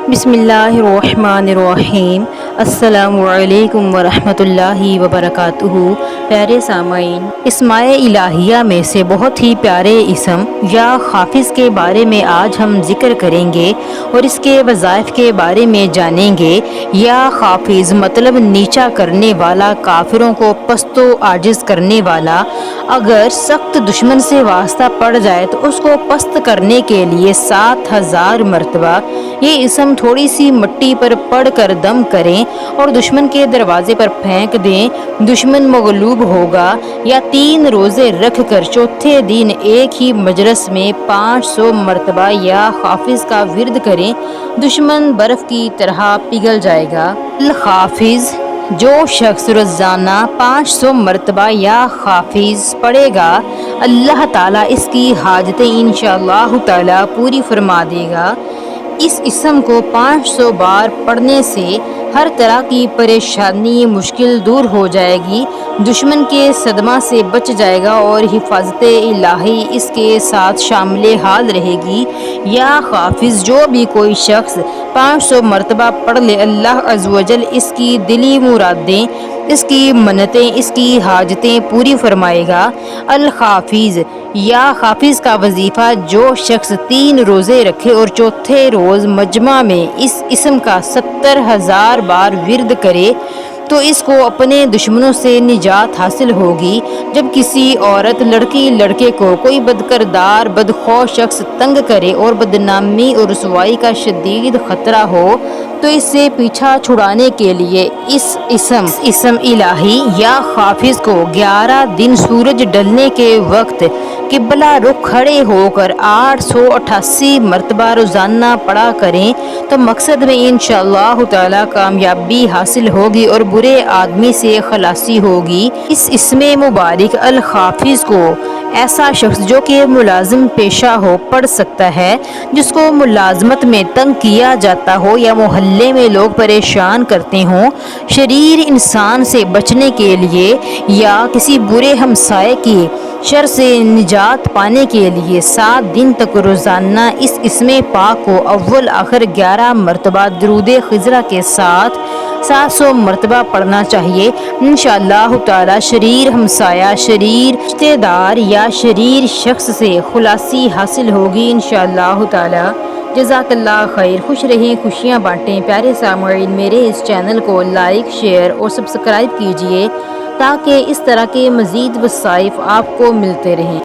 بسم اللہ الرحمن الرحیم۔ السلام علیکم ورحمۃ اللہ وبرکاتہ۔ پیارے سامعین، اسماء الہیہ میں سے بہت ہی پیارے اسم یا حافظ کے بارے میں آج ہم ذکر کریں گے اور اس کے وظائف کے بارے میں جانیں گے۔ یا حافظ مطلب نیچا کرنے والا، کافروں کو پست و عاجز کرنے والا۔ اگر سخت دشمن سے واسطہ پڑ جائے تو اس کو پست کرنے کے لیے 7000 مرتبہ یہ اسم تھوڑی سی مٹی پر پڑھ کر دم کریں اور دشمن کے دروازے پر پھینک دیں، دشمن مغلوب ہوگا۔ یا 3 روزے رکھ کر چوتھے دن ایک ہی مجلس میں 500 مرتبہ یا حافظ کا ورد کریں، دشمن برف کی طرح پگھل جائے گا۔ الحافظ جو شخص روزانہ 500 مرتبہ یا حافظ پڑھے گا، اللہ تعالیٰ اس کی حاجتیں انشاءاللہ تعالیٰ پوری فرما دے گا۔ اس اسم کو 500 بار پڑھنے سے ہر طرح کی پریشانی، مشکل دور ہو جائے گی، دشمن کے صدمہ سے بچ جائے گا اور حفاظت الہی اس کے ساتھ شامل حال رہے گی۔ یا حافظ جو بھی کوئی شخص 500 مرتبہ پڑھ لے، اللہ عز و جل اس کی دلی مرادیں، اس کی منتیں، اس کی حاجتیں پوری فرمائے گا۔ الحافظ یا حافظ کا وظیفہ: جو شخص 3 روزے رکھے اور چوتھے روز مجمع میں اس اسم کا 70,000 بار ورد کرے تو اس کو اپنے دشمنوں سے نجات حاصل ہوگی۔ جب کسی عورت، لڑکی، لڑکے کو کوئی بدکردار، بدخو شخص تنگ کرے اور بدنامی اور رسوائی کا شدید خطرہ ہو تو اس سے پیچھا چھڑانے کے لیے اس اسم الہی یا حافظ کو 11 دن سورج ڈھلنے کے وقت قبلہ رخ کھڑے ہو کر 888 مرتبہ روزانہ پڑھا کریں تو مقصد میں انشاءاللہ تعالی کامیابی حاصل ہوگی اور برے آدمی سے خلاصی ہوگی۔ اس اسم مبارک الحافظ کو ایسا شخص جو کہ ملازم پیشہ ہو پڑھ سکتا ہے، جس کو ملازمت میں تنگ کیا جاتا ہو یا محلے میں لوگ پریشان کرتے ہوں، شریر انسان سے بچنے کے لیے یا کسی برے ہمسائے کی شر سے نجات پانے کے لیے 7 دن تک روزانہ اس اسم پاک کو اول آخر 11 مرتبہ درود خضرہ کے ساتھ 700 مرتبہ پڑھنا چاہیے۔ انشاءاللہ تعالی شریر ہمسایہ، شریر رشتہ دار یا شریر شخص سے خلاصی حاصل ہوگی انشاءاللہ تعالی۔ جزاک اللہ خیر۔ خوش رہیں، خوشیاں بانٹیں۔ پیارے سامعین، میرے اس چینل کو لائک، شیئر اور سبسکرائب کیجیے تاکہ اس طرح کے مزید وظائف آپ کو ملتے رہیں۔